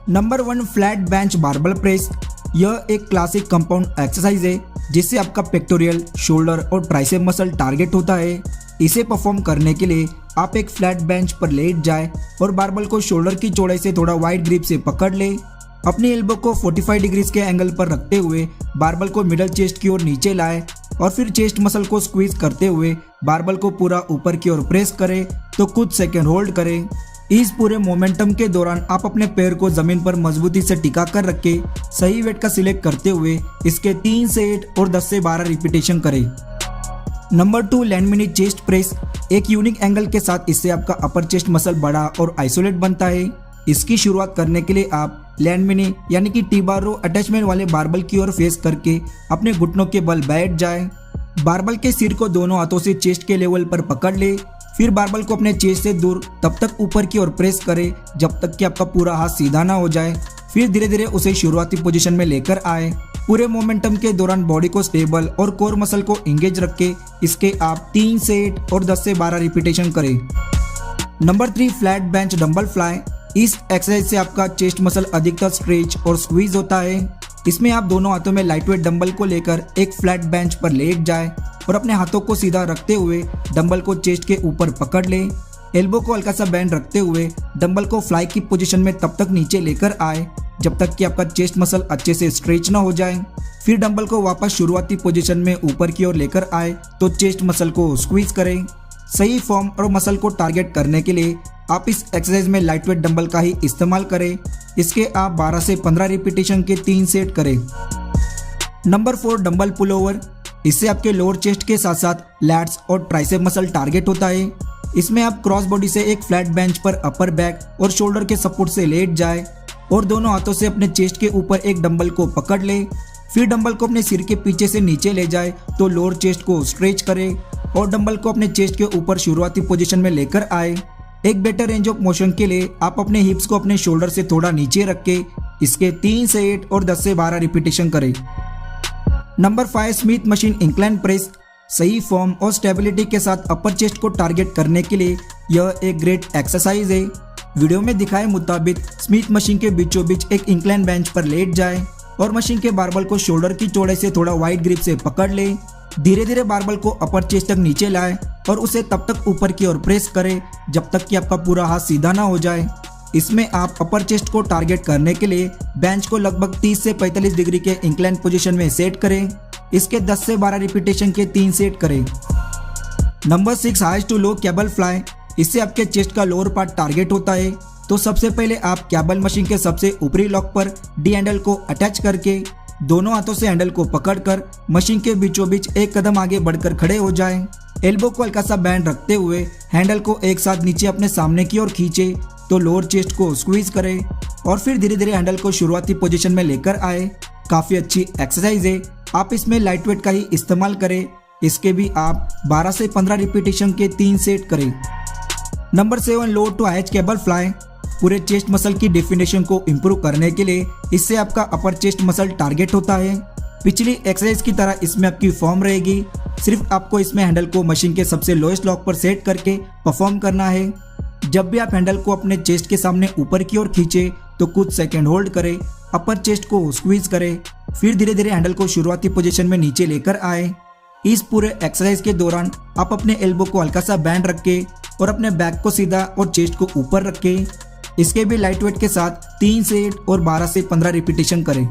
Number 1 flat bench barbell press. यह एक classic compound exercise है जिससे आपका पेक्टोरियल, शोल्डर और ट्राइसेप मसल टारगेट होता है। इसे परफॉर्म करने के लिए आप एक फ्लैट बेंच पर लेट जाए और बारबल को शोल्डर की चौड़ाई से थोड़ा वाइड ग्रिप से पकड़ ले। अपनी एल्बो को 45 डिग्रीज के एंगल पर रखते हुए बारबल को मिडल चेस्ट की ओर नीचे लाए और फिर चेस्ट मसल को स्क्वीज करते हुए बारबल को पूरा ऊपर की ओर प्रेस करें तो कुछ सेकंड होल्ड करें। इस पूरे मोमेंटम के दौरान आप अपने पैर को जमीन पर मजबूती से टिका कर रखे सही वेट का सिलेक्ट करते हुए इसके 3 से 8 और 10 से 12 रिपीटेशन करें। Number 2 land mini chest press. एक यूनिक एंगल के साथ इससे आपका अपर चेस्ट मसल बड़ा और आइसोलेट बनता है। इसकी शुरुआत करने के लिए आप लैंड मिनी यानी कि टी बार रो अटैचमेंट वाले बारबल की ओर फेस करके अपने घुटनों के बल बैठ जाए। बारबल के सिर को दोनों हाथों से चेस्ट के लेवल पर पकड़ ले। फिर बारबल को अपने चेस्ट से दूर तब तक ऊपर की ओर प्रेस करें जब तक कि आपका पूरा हाथ सीधा ना हो जाए। फिर धीरे धीरे उसे शुरुआती पोजीशन में लेकर आए। पूरे मोमेंटम के दौरान बॉडी को स्टेबल और कोर मसल को एंगेज रख के इसके आप 3 से 8 और 10 से 12 रिपीटेशन करें। Number 3 flat bench dumbbell fly. इस एक्सरसाइज से आपका चेस्ट मसल अधिकतर स्ट्रेच और स्क्वीज होता है। इसमें आप दोनों हाथों में लाइटवेट डंबल को लेकर एक फ्लैट बेंच पर लेट जाए और अपने हाथों को सीधा रखते हुए डंबल को चेस्ट के ऊपर पकड़ ले। एल्बो को हल्का सा बैंड रखते हुए डंबल को फ्लाई की पोजीशन में तब तक नीचे लेकर आए जब तक कि आपका चेस्ट मसल अच्छे से स्ट्रेच ना हो जाए। फिर डंबल को वापस शुरुआती पोजीशन में ऊपर की ओर लेकर आए तो चेस्ट मसल को स्क्वीज करें। सही फॉर्म और मसल को टारगेट करने के लिए आप इस एक्सरसाइज में लाइटवेट डंबल का ही इस्तेमाल करें। इसके आप 12 से 15 रिपीटेशन के 3 सेट करें। Number 4 dumbbell pull over. इससे आपके लोअर चेस्ट के साथ साथ लैट्स और ट्राइसेप मसल टारगेट होता है। इसमें आप क्रॉस बॉडी से एक फ्लैट बेंच पर अपर बैक और शोल्डर के सपोर्ट से लेट जाए और दोनों हाथों से अपने चेस्ट के ऊपर एक डंबल को पकड़ ले। फिर डंबल को अपने सिर के पीछे से नीचे ले जाए तो लोअर चेस्ट को स्ट्रेच करें और डंबल को अपने चेस्ट के ऊपर शुरुआती पोजीशन में लेकर आए। एक बेटर रेंज ऑफ मोशन के लिए आप अपने हिप्स को अपने शोल्डर से थोड़ा नीचे रख के इसके 3 से 8 और 10 से 12 रिपीटेशन करें। Number 5 Smith machine incline press. सही फॉर्म और स्टेबिलिटी के साथ अपर चेस्ट को टारगेट करने के लिए यह एक ग्रेट एक्सरसाइज है। वीडियो में दिखाए मुताबिक स्मिथ मशीन के बीचों बीच एक इंक्लाइन बेंच पर लेट जाए और मशीन के बारबल को शोल्डर की चौड़ाई से थोड़ा वाइड ग्रिप से पकड़ ले। धीरे धीरे बारबल को अपर चेस्ट तक नीचे लाए और उसे तब तक ऊपर की ओर प्रेस करें जब तक कि आपका पूरा हाथ सीधा ना हो जाए। इसमें आप अपर चेस्ट को टारगेट करने के लिए बेंच को लगभग 30 से 45 डिग्री के इंक्लाइन पोजीशन में सेट करें। इसके 10 से 12 रिपीटेशन के 3 सेट करें। Number 6 highs to low cable fly. इससे आपके चेस्ट का लोअर पार्ट टारगेट होता है। तो सबसे पहले आप केबल मशीन के सबसे ऊपरी लॉक पर डी हैंडल को अटैच करके दोनों हाथों से हैंडल को पकड़कर मशीन के बीचों बीच एक कदम आगे बढ़कर खड़े हो जाएं। एल्बो को हल्का सा बैंड रखते हुए हैंडल को एक साथ नीचे अपने सामने की ओर खींचे तो लोअर चेस्ट को स्क्वीज करें और फिर धीरे धीरे हैंडल को शुरुआती पोजीशन में लेकर आए। काफी अच्छी एक्सरसाइज है। आप इसमें लाइटवेट का ही इस्तेमाल करें। इसके भी आप 12 से 15 रिपीटेशन के 3 सेट करें। Number 7 low to high cable fly. पूरे चेस्ट मसल की डेफिनेशन को इम्प्रूव करने के लिए इससे आपका अपर चेस्ट मसल टारगेट होता है। पिछली एक्सरसाइज की तरह इसमें आपकी फॉर्म रहेगी। सिर्फ आपको इसमें हैंडल को मशीन के सबसे लोएस्ट लॉक पर सेट करके परफॉर्म करना है। जब भी आप हैंडल को अपने चेस्ट के सामने ऊपर की ओर खींचे तो कुछ सेकंड होल्ड करें, अपर चेस्ट को स्क्वीज करें, फिर धीरे धीरे हैंडल को शुरुआती पोजीशन में नीचे लेकर आए। इस पूरे एक्सरसाइज के दौरान आप अपने एल्बो को हल्का सा बैंड रखें और अपने बैक को सीधा और चेस्ट को ऊपर रखें। इसके भी लाइट वेट के साथ 3 से 8 और 12 से 15 रिपीटेशन करें।